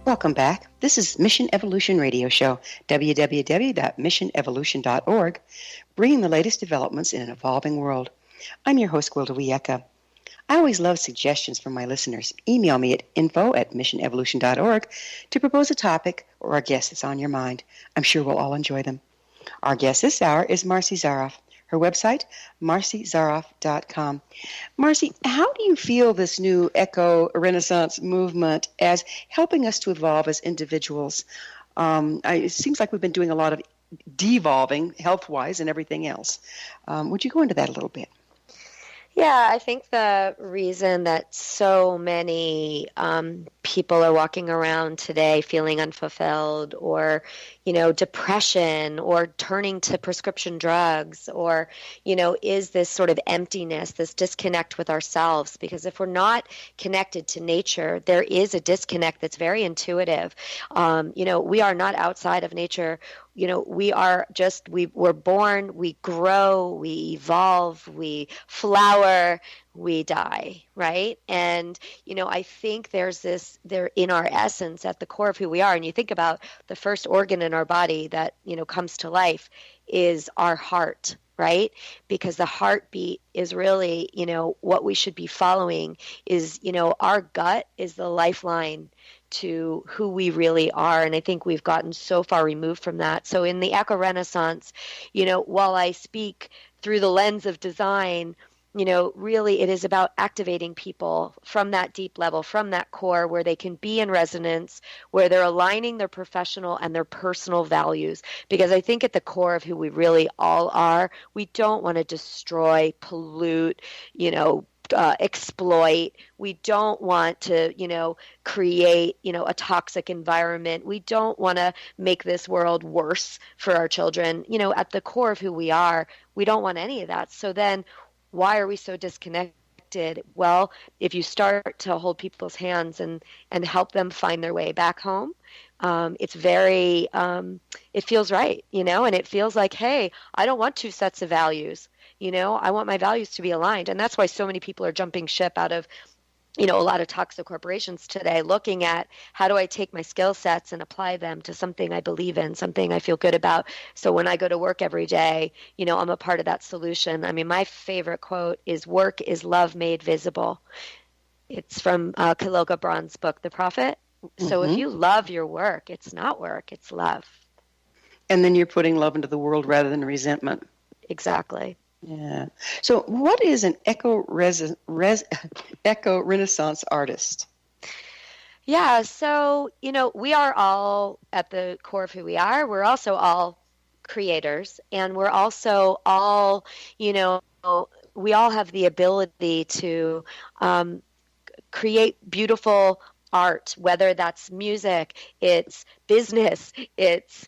Welcome back. This is Mission Evolution Radio Show, www.missionevolution.org, bringing the latest developments in an evolving world. I'm your host, Gwilda Wiyaka. I always love suggestions from my listeners. Email me at info@missionevolution.org to propose a topic or a guest that's on your mind. I'm sure we'll all enjoy them. Our guest this hour is Marci Zaroff. Her website, marcizaroff.com. Marci, how do you feel this new eco-renaissance movement as helping us to evolve as individuals? It seems like we've been doing a lot of devolving health-wise and everything else. Would you go into that a little bit? Yeah, I think the reason that so many people are walking around today feeling unfulfilled or, depression or turning to prescription drugs or, is this sort of emptiness, this disconnect with ourselves. Because if we're not connected to nature, there is a disconnect that's very intuitive. We are not outside of nature. We're born, we grow, we evolve, we flower, we die, right? And, I think there in our essence, at the core of who we are, and you think about the first organ in our body that, comes to life is our heart, right? Because the heartbeat is really, what we should be following is, our gut is the lifeline to who we really are. And I think we've gotten so far removed from that. So in the eco-renaissance, while I speak through the lens of design, really it is about activating people from that deep level, from that core where they can be in resonance, where they're aligning their professional and their personal values. Because I think at the core of who we really all are, we don't want to destroy, pollute, exploit. We don't want to, create, a toxic environment. We don't want to make this world worse for our children. At the core of who we are, we don't want any of that. So then why are we so disconnected? Well, if you start to hold people's hands and help them find their way back home, it's very, it feels right, and it feels like, hey, I don't want two sets of values. I want my values to be aligned. And that's why so many people are jumping ship out of, a lot of toxic corporations today, looking at how do I take my skill sets and apply them to something I believe in, something I feel good about. So when I go to work every day, I'm a part of that solution. I mean, my favorite quote is "Work is love made visible." It's from Khalil Gibran's book, The Prophet. So if you love your work, it's not work, it's love. And then you're putting love into the world rather than resentment. Exactly. Yeah. So what is an eco-renaissance artist? Yeah. So, we are all at the core of who we are. We're also all creators, and we're also all, we all have the ability to create beautiful art, whether that's music, it's business, it's,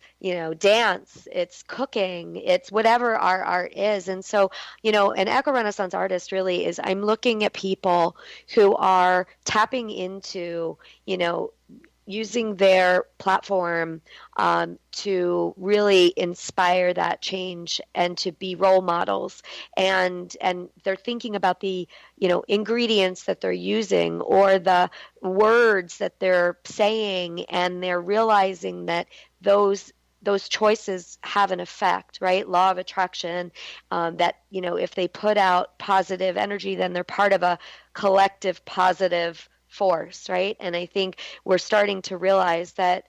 dance, it's cooking, it's whatever our art is. And so, an eco-renaissance artist really is, I'm looking at people who are tapping into, using their platform to really inspire that change and to be role models. And they're thinking about the, ingredients that they're using or the words that they're saying, and they're realizing that those those choices have an effect, right? Law of attraction, that, if they put out positive energy, then they're part of a collective positive force, right? And I think we're starting to realize that,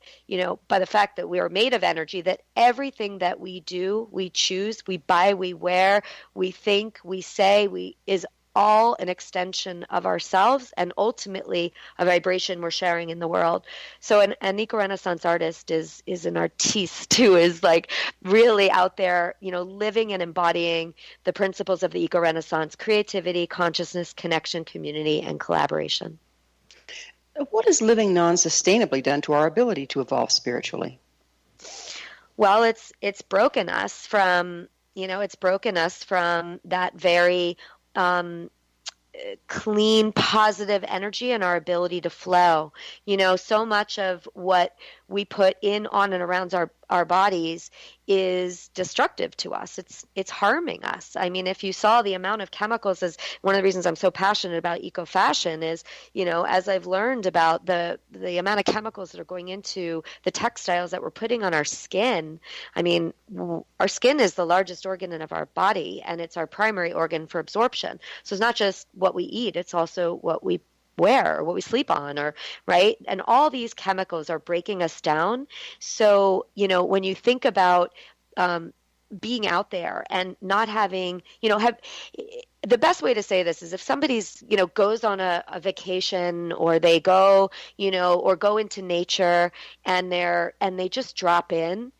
by the fact that we are made of energy, that everything that we do, we choose, we buy, we wear, we think, we say, is all an extension of ourselves and ultimately a vibration we're sharing in the world. So an eco-renaissance artist is an artiste who is like really out there, living and embodying the principles of the eco-renaissance: creativity, consciousness, connection, community, and collaboration. What has living non-sustainably done to our ability to evolve spiritually? Well, it's broken us from, that very clean, positive energy and our ability to flow. So much of what we put in, on, and around our bodies is destructive to us. It's harming us. I mean, if you saw the amount of chemicals, as one of the reasons I'm so passionate about eco-fashion is, as I've learned about the amount of chemicals that are going into the textiles that we're putting on our skin. I mean, our skin is the largest organ of our body, and it's our primary organ for absorption. So it's not just what we eat, it's also what we wear or what we sleep on, or right. And all these chemicals are breaking us down. So, when you think about being out there and not having, the best way to say this is if somebody's, goes on a vacation, or they go, or go into nature and they just drop in,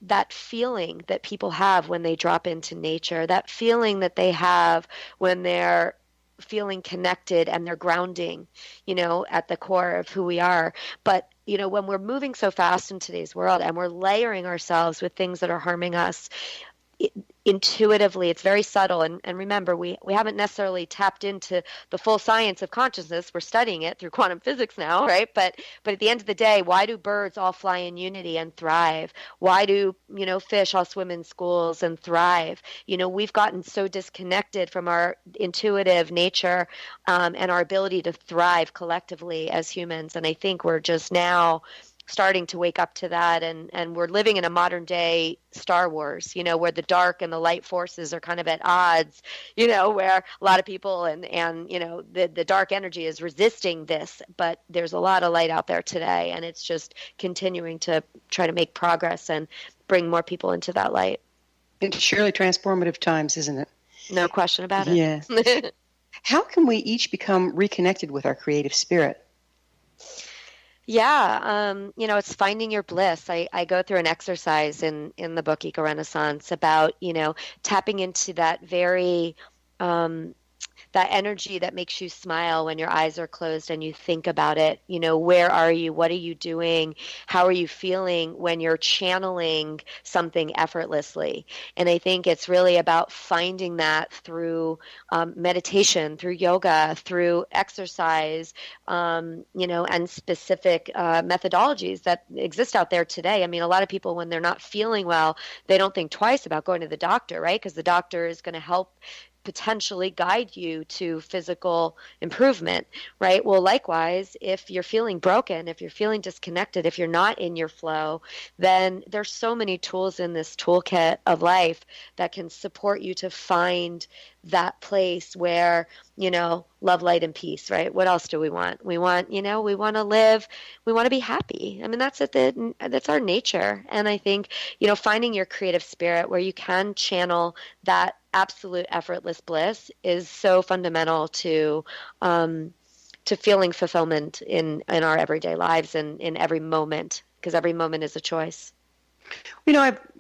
that feeling that people have when they drop into nature, that feeling that they have when they're feeling connected and they're grounding, at the core of who we are. But, when we're moving so fast in today's world and we're layering ourselves with things that are harming us, intuitively, it's very subtle. And remember, we haven't necessarily tapped into the full science of consciousness. We're studying it through quantum physics now, right? But at the end of the day, why do birds all fly in unity and thrive? Why do, fish all swim in schools and thrive? We've gotten so disconnected from our intuitive nature, and our ability to thrive collectively as humans. And I think we're just now starting to wake up to that, and we're living in a modern day Star Wars, where the dark and the light forces are kind of at odds, where a lot of people and the dark energy is resisting this, but there's a lot of light out there today, and it's just continuing to try to make progress and bring more people into that light. It's surely transformative times, isn't it? No question about it. Yes. How can we each become reconnected with our creative spirit? Yeah, it's finding your bliss. I go through an exercise in the book EcoRenaissance about, tapping into that very that energy that makes you smile when your eyes are closed and you think about it. Where are you? What are you doing? How are you feeling when you're channeling something effortlessly? And I think it's really about finding that through meditation, through yoga, through exercise, and specific methodologies that exist out there today. I mean, a lot of people, when they're not feeling well, they don't think twice about going to the doctor, right? Because the doctor is going to help potentially guide you to physical improvement, right? Well, likewise, if you're feeling broken, if you're feeling disconnected, if you're not in your flow, then there's so many tools in this toolkit of life that can support you to find that place where, love, light, and peace, right? What else do we want? We want, we want to live, we want to be happy. I mean, that's our nature. And I think, finding your creative spirit where you can channel that absolute effortless bliss is so fundamental to feeling fulfillment in our everyday lives and in every moment, because every moment is a choice.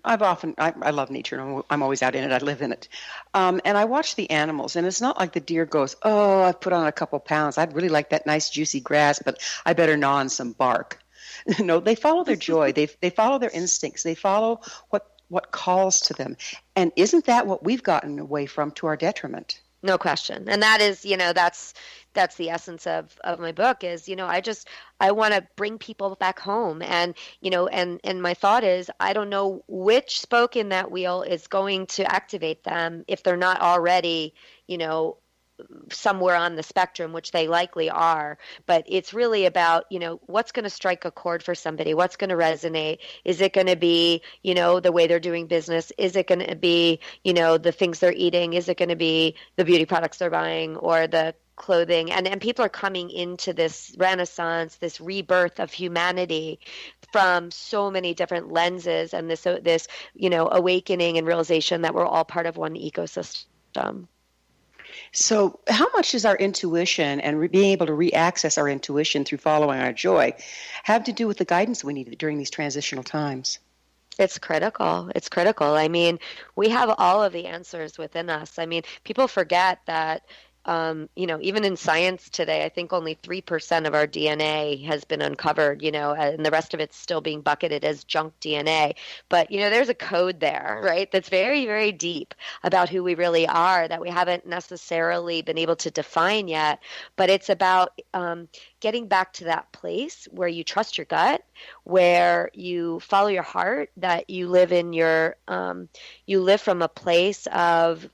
I love nature, and I'm always out in it. I live in it. And I watch the animals, and it's not like the deer goes, oh, I've put on a couple pounds. I'd really like that nice juicy grass, but I better gnaw on some bark. No, they follow their joy. They follow their instincts. They follow what calls to them. And isn't that what we've gotten away from to our detriment? No question. And that is, that's the essence of my book is, I want to bring people back home. And, and my thought is, I don't know which spoke in that wheel is going to activate them if they're not already, somewhere on the spectrum, which they likely are, but it's really about, what's going to strike a chord for somebody, what's going to resonate. Is it going to be, the way they're doing business? Is it going to be, the things they're eating? Is it going to be the beauty products they're buying or the clothing? And people are coming into this renaissance, this rebirth of humanity from so many different lenses, and this awakening and realization that we're all part of one ecosystem. So how much does our intuition and being able to re-access our intuition through following our joy have to do with the guidance we need during these transitional times? It's critical. It's critical. I mean, we have all of the answers within us. I mean, people forget that, even in science today, I think only 3% of our DNA has been uncovered, and the rest of it's still being bucketed as junk DNA. But, there's a code there, right, that's very, very deep about who we really are that we haven't necessarily been able to define yet. But it's about getting back to that place where you trust your gut, where you follow your heart, that you live in your, you live from a place of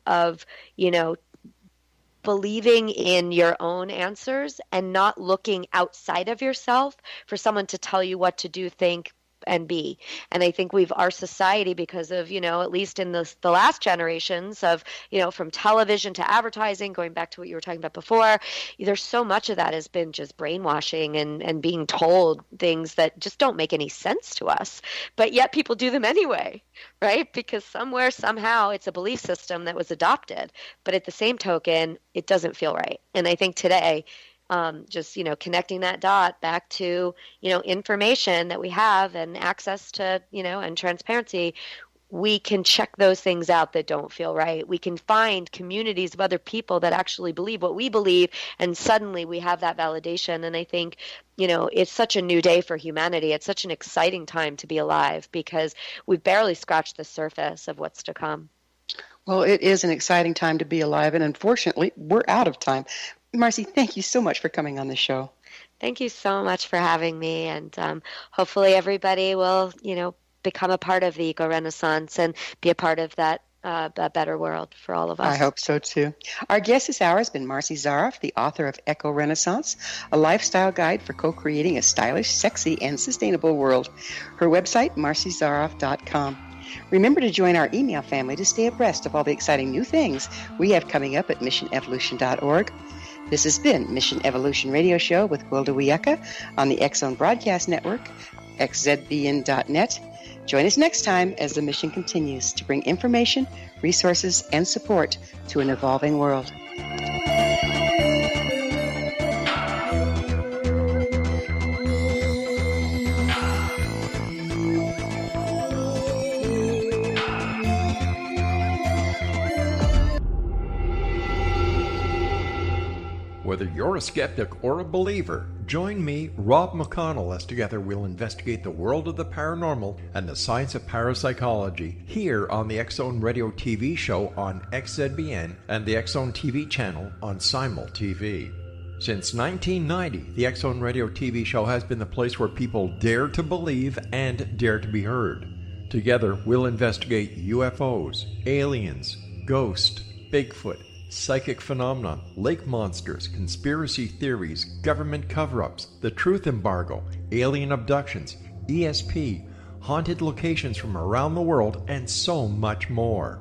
believing in your own answers and not looking outside of yourself for someone to tell you what to do, think, and be. And I think our society, because of, at least in the last generations of, from television to advertising, going back to what you were talking about before, there's so much of that has been just brainwashing and being told things that just don't make any sense to us. But yet people do them anyway, right? Because somewhere, somehow, it's a belief system that was adopted. But at the same token, it doesn't feel right. And I think today, just, connecting that dot back to, information that we have and access to, and transparency, we can check those things out that don't feel right. We can find communities of other people that actually believe what we believe, and suddenly we have that validation. And I think, it's such a new day for humanity. It's such an exciting time to be alive because we've barely scratched the surface of what's to come. Well, it is an exciting time to be alive, and unfortunately, we're out of time. Marci, thank you so much for coming on the show. Thank you so much for having me, and hopefully everybody will, become a part of the eco-renaissance and be a part of that a better world for all of us. I hope so, too. Our guest this hour has been Marci Zaroff, the author of ECORENAISSANCE, a lifestyle guide for co-creating a stylish, sexy, and sustainable world. Her website, marcizaroff.com. Remember to join our email family to stay abreast of all the exciting new things we have coming up at missionevolution.org. This has been Mission Evolution Radio Show with Gwilda Wiyaka on the X-Zone Broadcast Network, xzbn.net. Join us next time as the mission continues to bring information, resources, and support to an evolving world. Whether you're a skeptic or a believer, join me, Rob McConnell, as together we'll investigate the world of the paranormal and the science of parapsychology here on the X-Zone Radio TV show on XZBN and the X-Zone TV channel on Simul TV. Since 1990, the X-Zone Radio TV show has been the place where people dare to believe and dare to be heard. Together, we'll investigate UFOs, aliens, ghosts, Bigfoot, psychic phenomena, lake monsters, conspiracy theories, government cover-ups, the truth embargo, alien abductions, ESP, haunted locations from around the world, and so much more.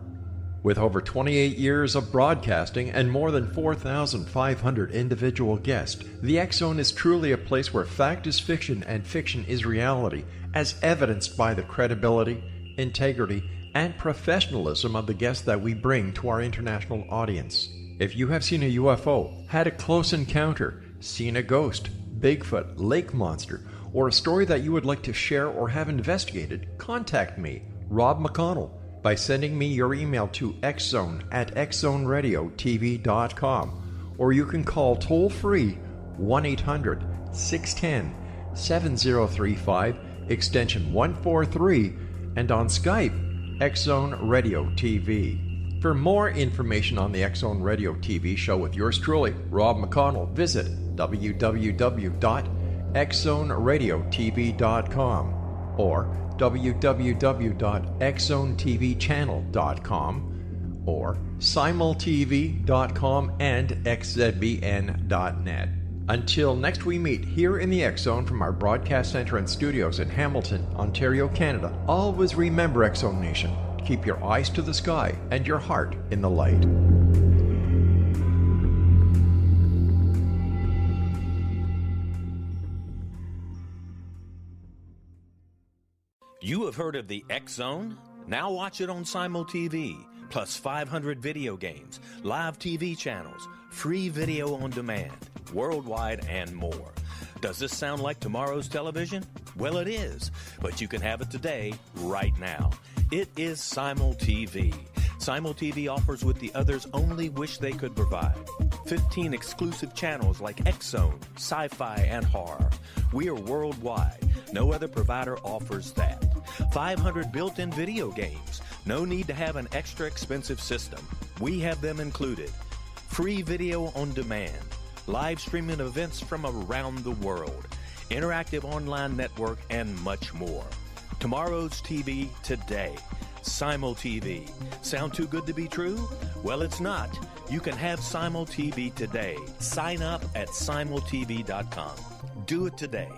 With over 28 years of broadcasting and more than 4,500 individual guests, the X-Zone is truly a place where fact is fiction and fiction is reality, as evidenced by the credibility, integrity, and professionalism of the guests that we bring to our international audience. If you have seen a UFO, had a close encounter, seen a ghost, Bigfoot, lake monster, or a story that you would like to share or have investigated, contact me, Rob McConnell, by sending me your email to xzone@xzoneradiotv.com, or you can call toll-free 1-800-610-7035, extension 143, and on Skype, X-Zone Radio TV. For more information on the X-Zone Radio TV show with yours truly, Rob McConnell, visit www.xzoneradiotv.com or www.xzonetvchannel.com or simultv.com and xzbn.net. Until next we meet here in the X Zone from our broadcast center and studios in Hamilton, Ontario, Canada, always remember, X Zone Nation, keep your eyes to the sky and your heart in the light. You have heard of the X Zone? Now watch it on Simul TV, plus 500 video games, live TV channels, free video on demand, worldwide, and more. Does this sound like tomorrow's television? Well, it is, but you can have it today, right now. It is Simul TV. Simul TV offers what the others only wish they could provide. 15 exclusive channels like X Zone, sci-fi, and horror. We are worldwide. No other provider offers that. 500 built-in video games. No need to have an extra expensive system. We have them included. Free video on demand. Live streaming events from around the world. Interactive online network, and much more. Tomorrow's TV today. Simul TV. Sound too good to be true? Well, it's not. You can have Simul TV today. Sign up at simultv.com. Do it today.